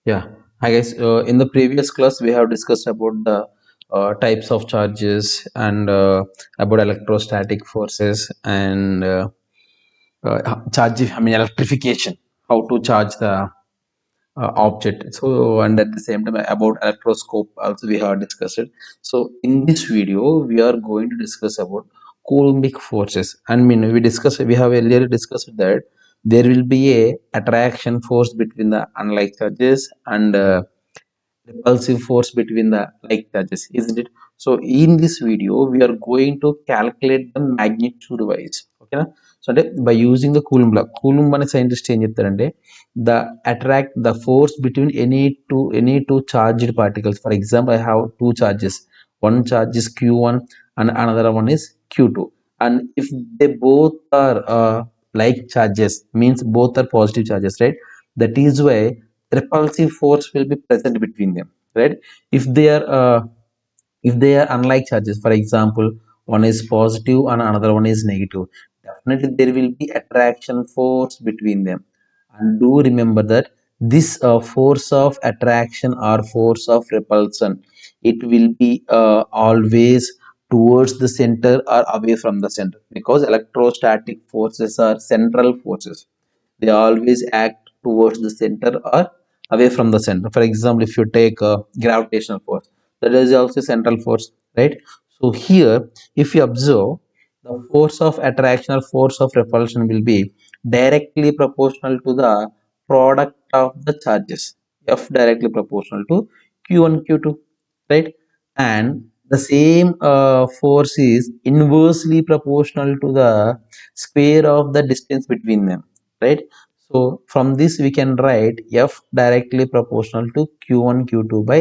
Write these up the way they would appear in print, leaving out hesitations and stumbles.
Yeah, I guess in the previous class we have discussed about the types of charges and about electrostatic forces and charge. I mean electrification. How to charge the object. So and at the same time about electroscope also we have discussed it. So in this video we are going to discuss about Coulombic forces. I mean we have earlier discussed that there will be a attraction force between the unlike charges and repulsive force between the like charges, isn't it? So in this video we are going to calculate the magnitude wise, okay na? So అంటే by using the Coulomb law, Coulomb అనే scientist ఏం చెప్తారంటే the attract the force between any two charged particles. For example, I have two charges, one charge is q1 and another one is q2, and if they both are like charges, means both are positive charges, right? That is why repulsive force will be present between them, right? If they are unlike charges, for example, one is positive and another one is negative, definitely there will be attraction force between them. And do remember that this force of attraction or force of repulsion, it will be always towards the center or away from the center, because electrostatic forces are central forces. They always act towards the center or away from the center. For example, if you take a gravitational force, that is also central force, right? So here, if you observe, the force of attraction or force of repulsion will be directly proportional to the product of the charges. F directly proportional to q1 q2, right? And the same force is inversely proportional to the square of the distance between them, right? So from this we can write F directly proportional to q1 q2 by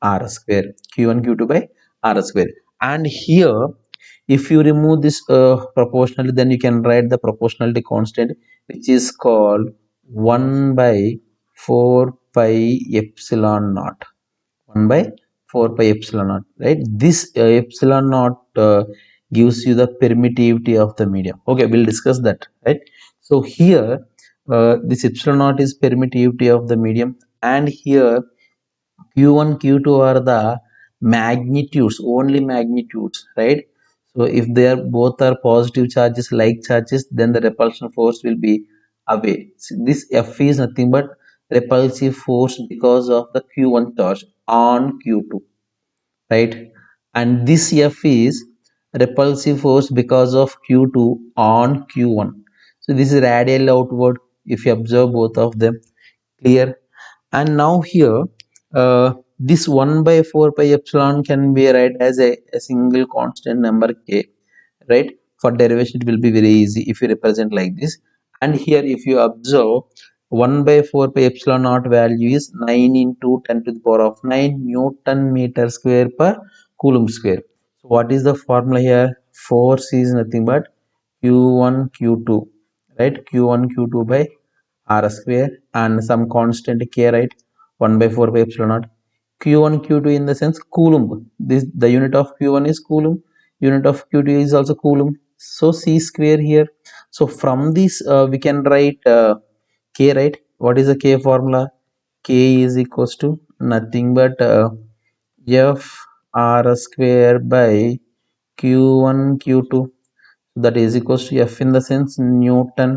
r square, q1 q2 by r square. And here if you remove this proportionality, then you can write the proportionality constant, which is called 1 by 4 pi epsilon naught. 1 by 4 pi epsilon naught, right? This epsilon naught gives you the permittivity of the medium. Okay, we'll discuss that, right? So here this epsilon naught is permittivity of the medium, and here q1 q2 are the magnitudes, only magnitudes, right? So if they are both are positive charges like charges, then the repulsion force will be away. So this F is nothing but repulsive force because of the q1 charge on q2, right? And this F is repulsive force because of q2 on q1. So this is radial outward if you observe both of them. Clear? And now here this 1 by 4 pi epsilon can be write as a single constant number k, right? For derivation it will be very easy if you represent like this. And here if you observe, 1 by 4 pi epsilon naught value is 9 into 10 to the power of 9 newton meter square per coulomb square. So what is the formula here? Force is nothing but q1 q2, right? q1 q2 by r square and some constant k, right? 1 by 4 pi epsilon naught. q1 q2 in the sense coulomb, this the unit of q1 is coulomb, unit of q2 is also coulomb, so c square here. So from this we can write k, right? What is the k formula? K is equals to nothing but f r square by q1 q2, that is equals to f in the sense newton,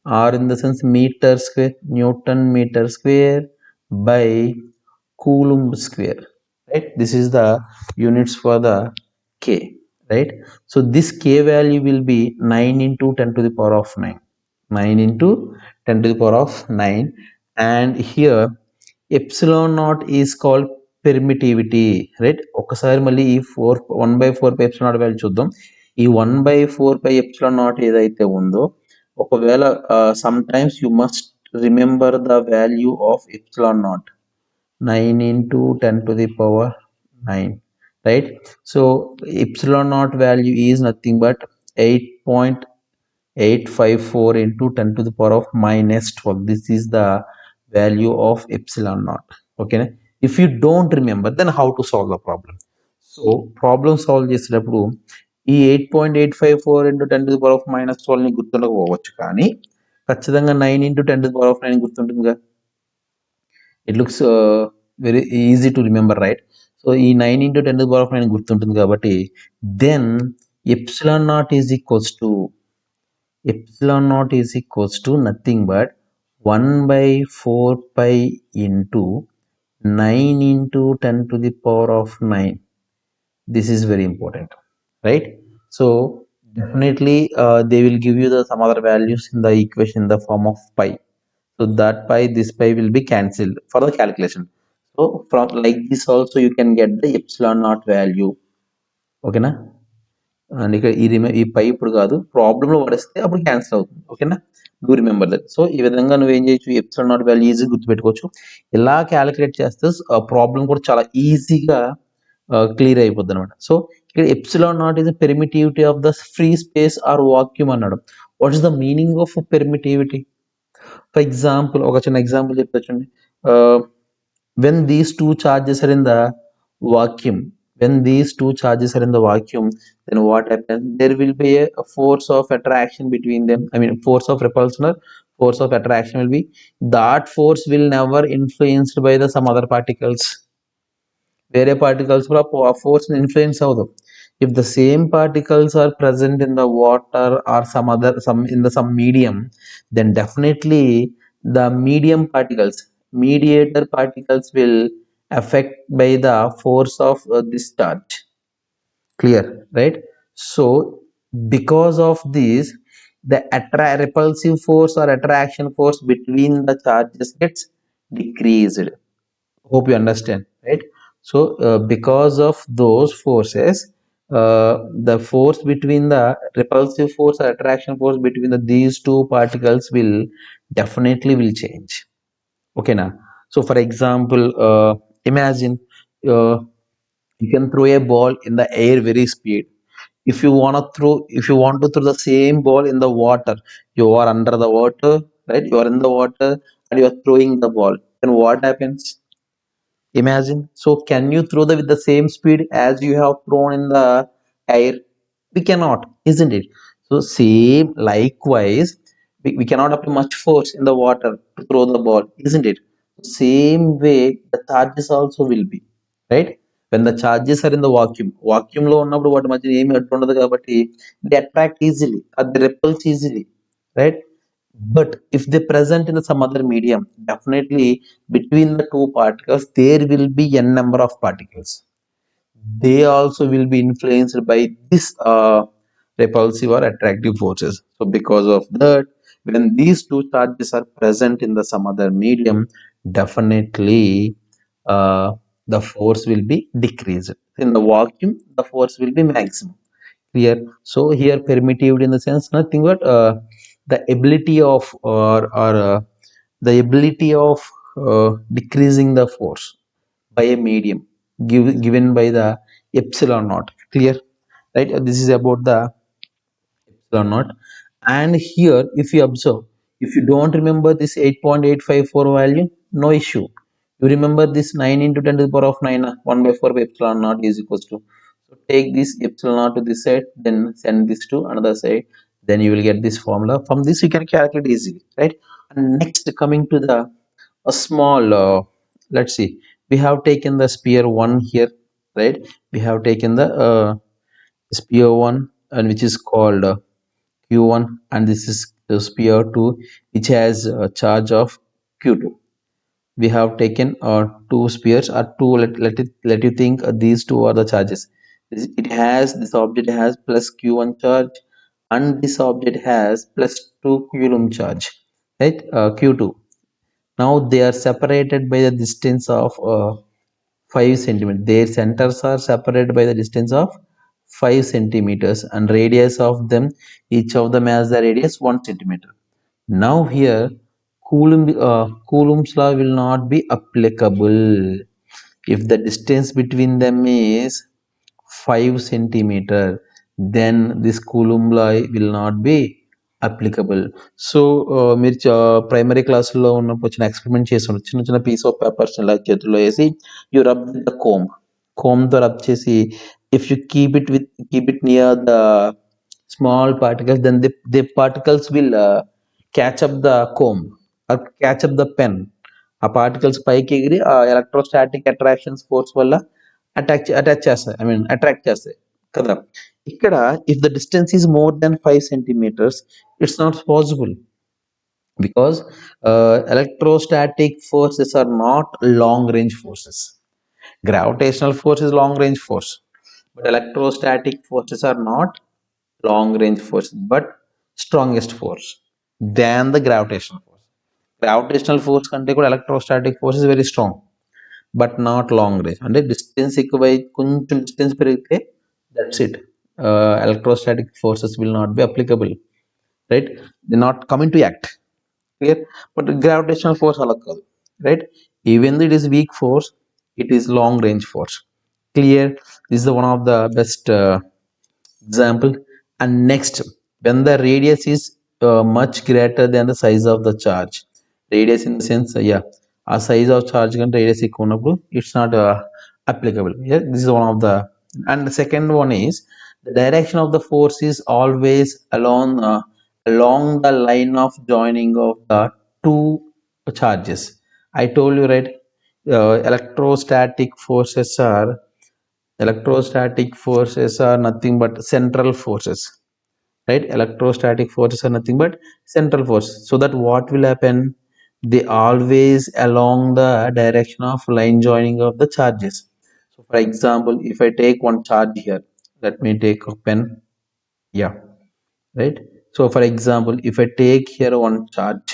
r in the sense meter square, newton meter square by coulomb square, right? This is the units for the k, right? So this k value will be 9 into 10 to the power of 9, 9 into 10 to the power of 9. And here epsilon naught is called permittivity, right? ఒకసారి మళ్ళీ ఈ 1/4 pi epsilon naught value చూద్దాం. ఈ 1/4 pi epsilon naught ఏదైతే ఉందో, ఒకవేళ some times you must remember the value of epsilon naught, 9 into 10 to the power 9, right? So epsilon naught value is nothing but 8.854 into 10 to the power of minus 12. This is the value of epsilon naught, okay? If you don't remember, then how to solve the problem? So problem solve చేసేటప్పుడు ఈ 8.854 into 10 to the power of minus 12 ని గుర్తుండకపోవచ్చు, కానీ ఖచ్చితంగా 9 into 10 to the power of 9 గుర్తుంటుందిగా. It looks very easy to remember, right? So ఈ 9 into 10 to the power of 9 గుర్తుంటుంది కాబట్టి then epsilon naught is equals to nothing but 1 by 4 pi into 9 into 10 to the power of 9. This is very important, right? So definitely they will give you the some other values in the equation in the form of pi. So that pi, this pi will be cancelled for the calculation. So from like this also you can get the epsilon naught value. ఓకేనా? And ఇక్కడ ఈ పై ఇప్పుడు కాదు, ప్రాబ్లంలో పడిస్తే అప్పుడు cancel అవుతుంది. ఓకేనా? Do remember that. So ఈ విధంగా నువ్వు ఏం చేయొచ్చు, ఎప్సిలాన్ నాట్ వాల్యూ ఈజీ గుర్తుపెట్టుకోవచ్చు. ఇలా క్యాలిక్యులేట్ చేస్తే ప్రాబ్లం కూడా చాలా ఈజీగా క్లియర్ అయిపోద్ది అనమాట. సో ఇక్కడ epsilon naught is permittivity of the free space or vacuum అన్నాడు. What is the meaning of permittivity? For example ఒక చిన్న ఎగ్జాంపుల్ చెప్పొచ్చండి. when these two charges are in the vacuum then what happens, there will be a force of attraction between them. I mean force of repulsion or force of attraction will be, that force will never influenced by the some other particles. వేరే particles కూడా ఆ force influence అవ్వదు. If the same particles are present in the water or some in the some medium, then definitely the mediator particles will affect by the force of this charge. Clear, right? So because of this, the repulsive force or attraction force between the charges gets decreased. Hope you understand, right? So because of those forces, the force between the repulsive force or attraction force between these two particles will definitely will change. Okay now, so for example, imagine uh, you can throw a ball in the air very speed. If you want to throw the same ball in the water, you are under the water, right? You are in the water and you are throwing the ball, then what happens? Imagine. So can you throw with the same speed as you have thrown in the air? We cannot, isn't it? So same likewise, we cannot apply much force in the water to throw the ball, isn't it? Same way the charges also will be, right? When the charges are in the vacuum లో ఉన్నప్పుడు వాటి మధ్య ఏమి అడ్డు ఉండదు కాబట్టి they attract easily or they repulse easily, right? But if they present in some other medium, definitely between the two particles there will be n number of particles. They also will be influenced by this repulsive or attractive forces. So because of that, when these two charges are present in the some other medium, definitely the force will be decreased. In the vacuum, the force will be maximum. Clear? So here permittivity in the sense nothing but the ability of or the ability of decreasing the force by a medium given by the epsilon naught. Clear, right? This is about the epsilon naught. And here if you observe, if you don't remember this 8.854 value, no issue. You remember this 9 into 10 to the power of 9, 1 by 4 by epsilon naught is equals to, so take this epsilon naught to this side, then send this to another side, then you will get this formula. From this you can calculate easily, right? And next, coming to the a small let's see, we have taken the sphere 1 here, right? We have taken the sphere 1 and which is called q1, and this is sphere 2 which has a charge of q2. We have taken two spheres or two, let you think these two are the charges. It has, this object has plus q1 charge and this object has plus 2 coulomb charge, right? Q2. Now they are separated by the distance of 5 centimeters. Their centers are separated by the distance of 5 centimeters and radius of them, each of them has the radius 1 centimeter. Now here Coulomb's law will not be applicable if the distance between them is 5 centimeter, then this Coulomb law will not be applicable. So మీరు primary క్లాసులో ఉన్నప్పుడు వచ్చిన experiment చేస్తున్నారు, చిన్న చిన్న piece of papers ఇలా చేతుల్లో వేసి యూ రబ్ విత్ ద కోమ్తో రబ్ చేసి if you keep it near the small particles, then the particles will catch up the comb or catch up the pen ఆ పార్టికల్స్ పైకి ఎగిరి ఆ ఎలక్ట్రోస్టాటిక్ అట్రాక్షన్స్ ఫోర్స్ వల్ల అటాచ్ చేస్తాయి, I mean attract చేస్తాయి కదా. ఇక్కడ if the distance is more than 5 centimeters, it's not possible because electrostatic forces are not long range forces. Gravitational force is long range force, but electrostatic forces are not long range force but strongest force than the gravitational force. Gravitational force కంటే కూడా electrostatic force is very strong but not long range. అంటే distance ఎక్కువై కొంచెం distance పెరిగితే that's it, electrostatic forces will not be applicable, right? They're not coming to act. Clear? But gravitational force అలా కాదు, right? Even though it is weak force, it is long range force. Clear? This is the one of the best example. And next, when the radius is much greater than the size of the charge, radius in the sense, yeah, a size of charge can radius ఎక్కువ ఉన్నప్పుడు it's not applicable. Yeah, this is one of the. And the second one is the direction of the force is always along the line of joining of the two charges. I told you, right? Electrostatic forces are nothing but central forces, right? Electrostatic forces are nothing but central force. So that what will happen, they always along the direction of line joining of the charges. So for example, if I take one charge here, let me take a pen. Yeah, right. So for example, if I take here one charge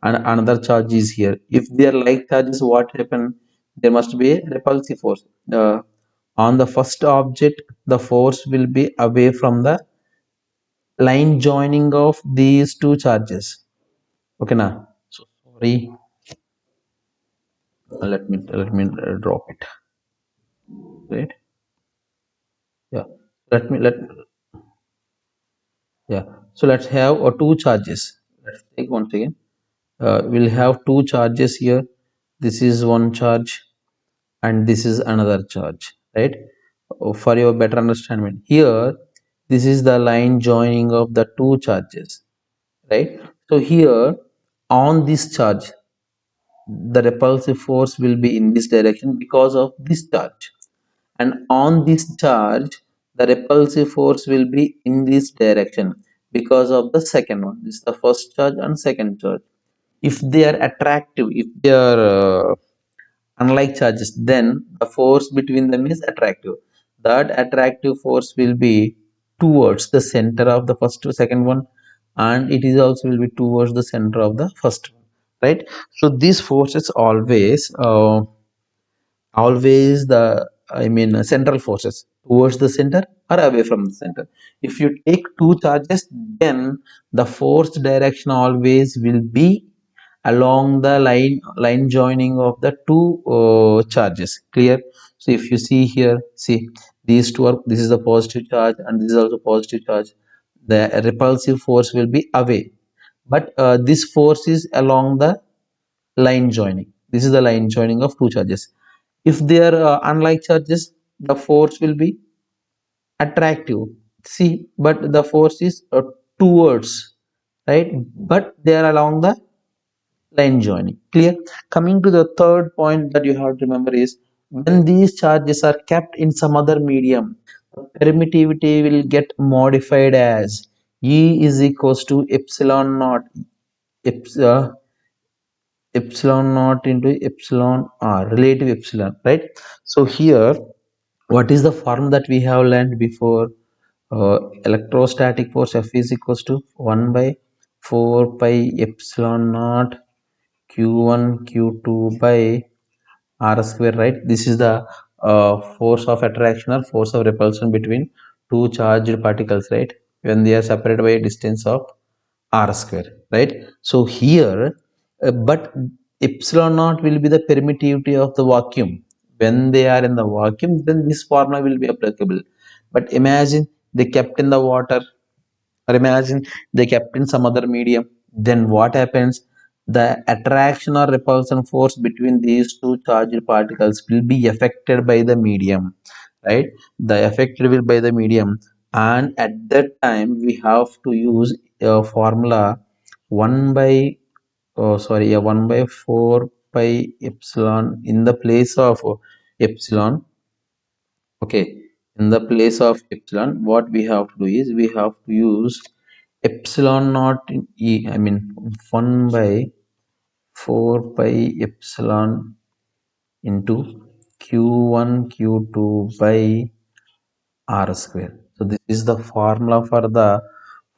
and another charge is here, if they are like charges, what happen, there must be a repulsive force on the first object. The force will be away from the line joining of these two charges. Okay now, so sorry, let me drop it, right? Yeah, let yeah, so let's have two charges. Let's take once again, we'll have two charges here. This is one charge and this is another charge, right? For your better understanding here, this is the line joining of the two charges, right? So here on this charge, the repulsive force will be in this direction because of this charge, and on this charge the repulsive force will be in this direction because of the second one. This is the first charge and second charge. If they are attractive, if they are unlike charges, then the force between them is attractive. That attractive force will be towards the center of the first to second one, and it is also will be towards the center of the first one, right? So these forces always the, I mean, central forces towards the center or away from the center. If you take two charges, then the force direction always will be along the line joining of the two charges. Clear? So if you see here, see, these two are, this is the positive charge and this is also positive charge. The repulsive force will be away, but this force is along the line joining. This is the line joining of two charges. If they are unlike charges, the force will be attractive, see, but the force is towards, right? But they are along the line joining. Clear? Coming to the third point that you have to remember is, when these charges are kept in some other medium, permittivity will get modified as E is equals to epsilon naught, epsilon naught into epsilon r, relative epsilon, right? So here, what is the form that we have learned before? Electrostatic force F is equals to 1 by 4 pi epsilon naught q1 q2 by r square, right? This is the force of attraction or force of repulsion between two charged particles, right? When they are separated by a distance of r square, right? So here, but epsilon naught will be the permittivity of the vacuum. When they are in the vacuum, then this formula will be applicable. But imagine they kept in the water, or imagine they kept in some other medium, then what happens? The attraction or repulsion force between these two charged particles will be affected by the medium, right? The affected will by the medium, and at that time we have to use a formula 1 by, oh sorry, yeah, 1 by 4 pi epsilon in the place of epsilon. Okay, in the place of epsilon, what we have to do is we have to use epsilon naught in e, I mean 1 by 4 pi epsilon into q1 q2 by r square. So this is the formula for the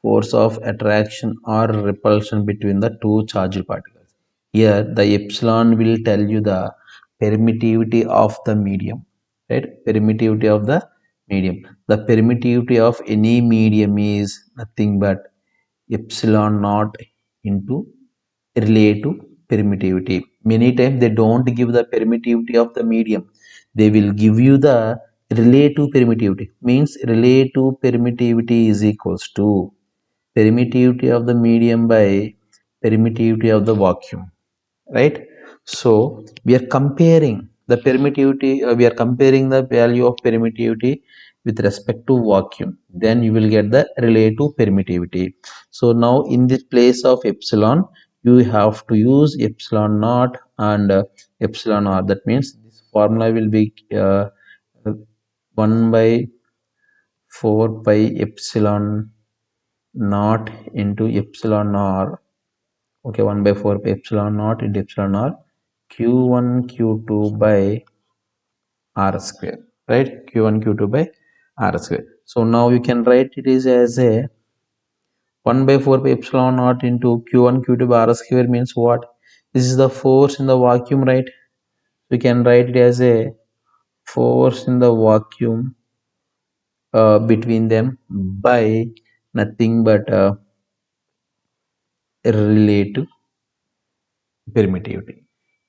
force of attraction or repulsion between the two charged particles. Here the epsilon will tell you the permittivity of the medium, right? Permittivity of the medium. The permittivity of any medium is nothing but epsilon naught into relative permittivity. Many times they don't give the permittivity of the medium, they will give you the relative permittivity. Means relative permittivity is equals to permittivity of the medium by permittivity of the vacuum, right? So we are comparing the permittivity, we are comparing the value of permittivity with respect to vacuum, then you will get the relative permittivity. So now in this place of epsilon you have to use epsilon naught and epsilon r. That means this formula will be 1 by 4 pi epsilon naught into epsilon r. Okay, 1 by 4 pi epsilon naught into epsilon r q1 q2 by r square, right? q1 q2 by r square. So now you can write it is as a 1 by 4 pi epsilon naught into q1 q2 by r square means what? This is the force in the vacuum, right? We can write it as a force in the vacuum between them by nothing but relative permittivity.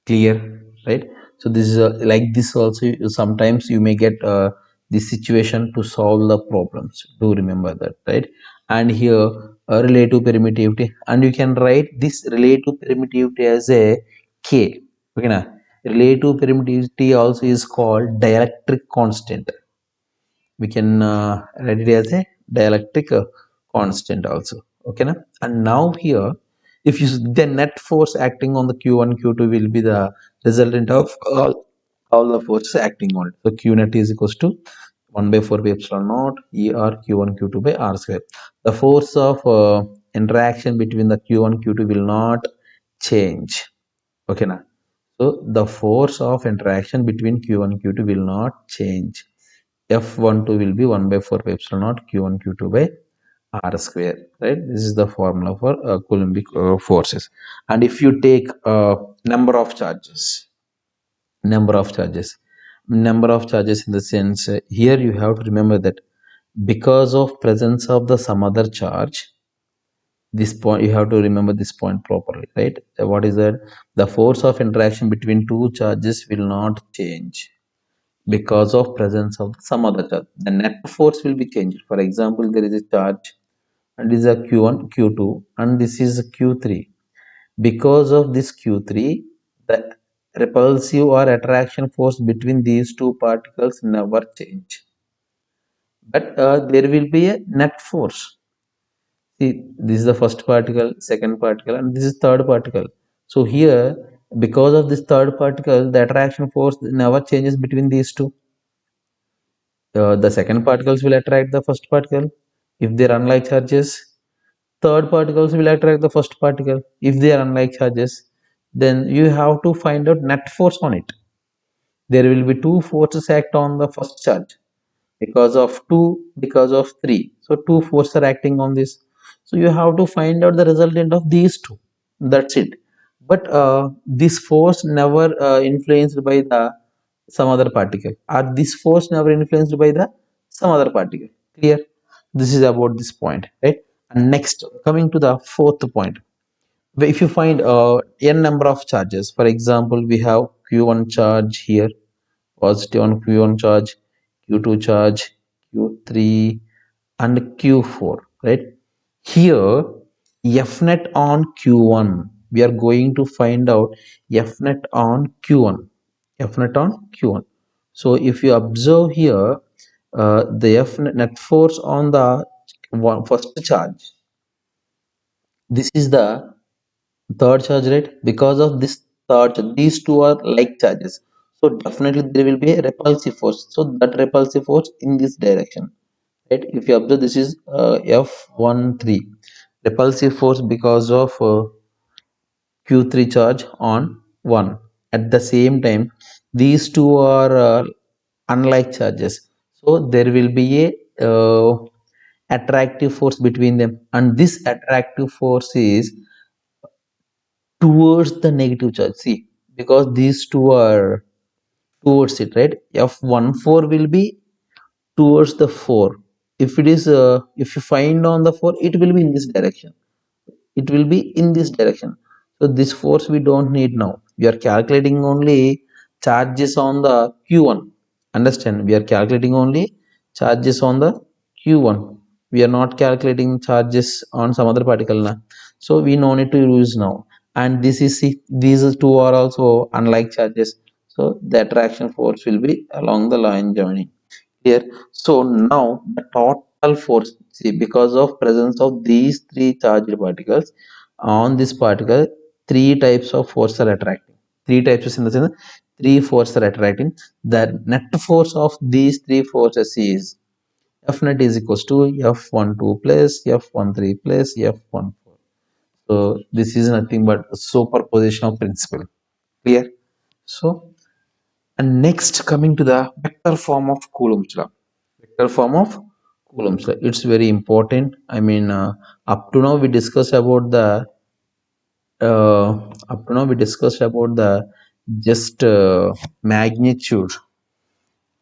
Clear, right? So this is like this also sometimes you may get this situation to solve the problems. Do remember that, right? And here relative permittivity, and you can write this relative permittivity as a k. Okay na? Relative permittivity also is called dielectric constant. We can write it as a dielectric constant also. Okay na? And now here if you the net force acting on the q1 q2 will be the resultant of all the forces acting on it. So q net is equals to 1 by 4 pi epsilon naught er q1 q2 by r square. The force of interaction between the q1 q2 will not change. Okay na? So the force of interaction between q1 q2 will not change. F12 will be 1 by 4 pi epsilon naught q1 q2 by r square, right? This is the formula for coulombic forces. And if you take number of charges, number of charges number of charges in the sense here you have to remember that because of presence of the some other charge, this point you have to remember this point properly, right? What is that? The force of interaction between two charges will not change because of presence of some other charge. The net force will be changed. For example, there is a charge and this is a q1 q2 and this is a q3. Because of this q3, the repulsive or attraction force between these two particles never change, but there will be a net force. See, this is the first particle, second particle, and this is third particle. So here because of this third particle the attraction force never changes between these two. The second particles will attract the first particle if they are unlike charges. Third particles will attract the first particle if they are unlike charges. Then you have to find out net force on it. There will be two forces act on the first charge because of 2, because of 3. So two forces are acting on this, so you have to find out the resultant of these two. That's it. But this force never influenced by the some other particle, or this force never influenced by the some other particle. Clear? This is about this point, right? And next, coming to the fourth point, if you find n number of charges, for example we have q1 charge here, positive on q1 charge, q2 charge, q3 and q4, right? Here f net on q1, we are going to find out f net on q1, f net on q1. So if you observe here the f net force on the first charge, this is the third charge, right? Because of this third charge. These two are like charges. So definitely there will be a repulsive force. So that repulsive force in this direction, right? If you observe, this is F13 repulsive force because of Q3 charge on 1. At the same time, these two are unlike charges. So there will be a attractive force between them, and this attractive force is towards the negative charge. See, because these two are towards it, right? F14 will be towards the 4. If it is, if you find on the 4, it will be in this direction. It will be in this direction. So this force we don't need now. We are calculating only charges on the q1. Understand, we are calculating only charges on the q1. We are not calculating charges on some other particle now. So we no need to use now. And this is, see, these two are also unlike charges. So the attraction force will be along the line joining here. So now the total force, see, because of presence of these three charged particles on this particle, three types of force are attracting. Three types in the sense, three forces are attracting. The net force of these three forces is F net is equals to F12 plus F13 plus F14. So this is nothing but superposition of principle. Clear? So, and next coming to the vector form of Coulomb's law. Vector form of Coulomb's law. It's very important. I mean, up to now we discussed about the up to now we discussed about the just magnitude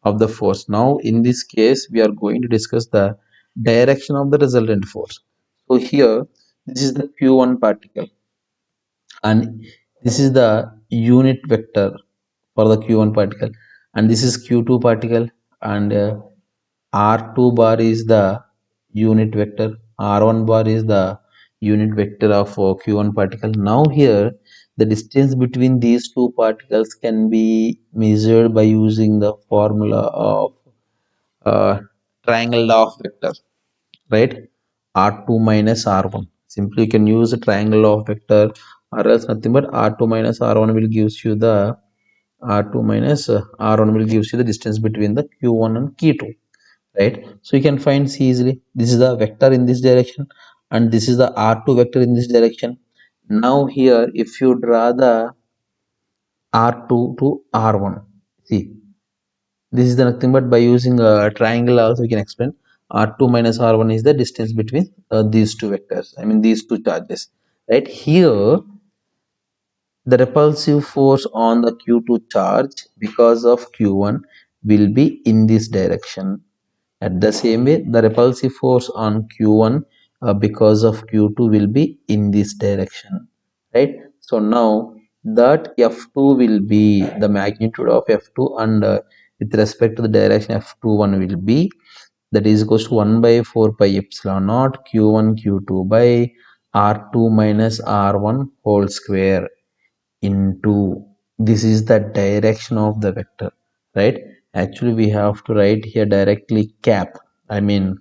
of the force. Now in this case we are going to discuss the direction of the resultant force. So here this is the q1 particle, and this is the unit vector for the q1 particle, and this is q2 particle, and r2 bar is the unit vector, r1 bar is the unit vector of q1 particle. Now here the distance between these two particles can be measured by using the formula of uh, triangle law of vector, right? R2 minus R1. Simply you can use a triangle of vector, or else nothing but R2 minus R1 will gives you the R2 minus R1 will gives you the distance between the Q1 and Q2, right? So you can find C easily. This is the vector in this direction, and this is the R2 vector in this direction. Now here, if you draw the R2 to R1, see, this is the nothing but by using a triangle also we can explain. R2 minus R1 is the distance between these two vectors. I mean these two charges. Right here, the repulsive force on the Q2 charge because of Q1 will be in this direction. At the same way, the repulsive force on Q1 because of Q2 will be in this direction, right? So now that F2 will be the magnitude of F2, and with respect to the direction F21 will be, that is equals to 1 by 4 pi epsilon naught Q1 Q2 by R2 minus R1 whole square into, this is the direction of the vector, right? Actually we have to write here directly cap, I mean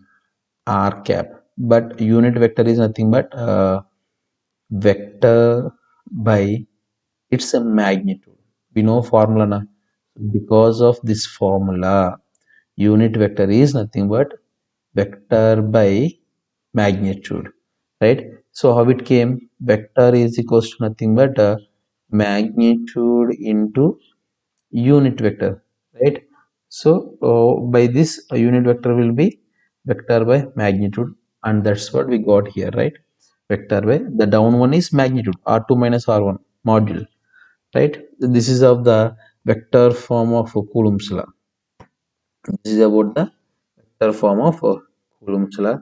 r cap, but unit vector is nothing but vector by its a magnitude. We know formula na. Because of this formula, unit vector is nothing but vector by magnitude, right? So how it came? Vector is equals to nothing but magnitude into unit vector, right? So by this a unit vector will be vector by magnitude, and that's what we got here, right? Vector by, the down one is magnitude, r2 minus r1 module, right? This is of the vector form of Coulomb's law. This is about the vector form of Coulomb's law.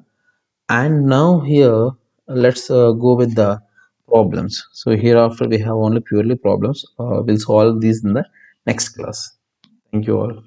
And now here let's go with the problems. So hereafter we have only purely problems. We'll solve these in the next class. Thank you all.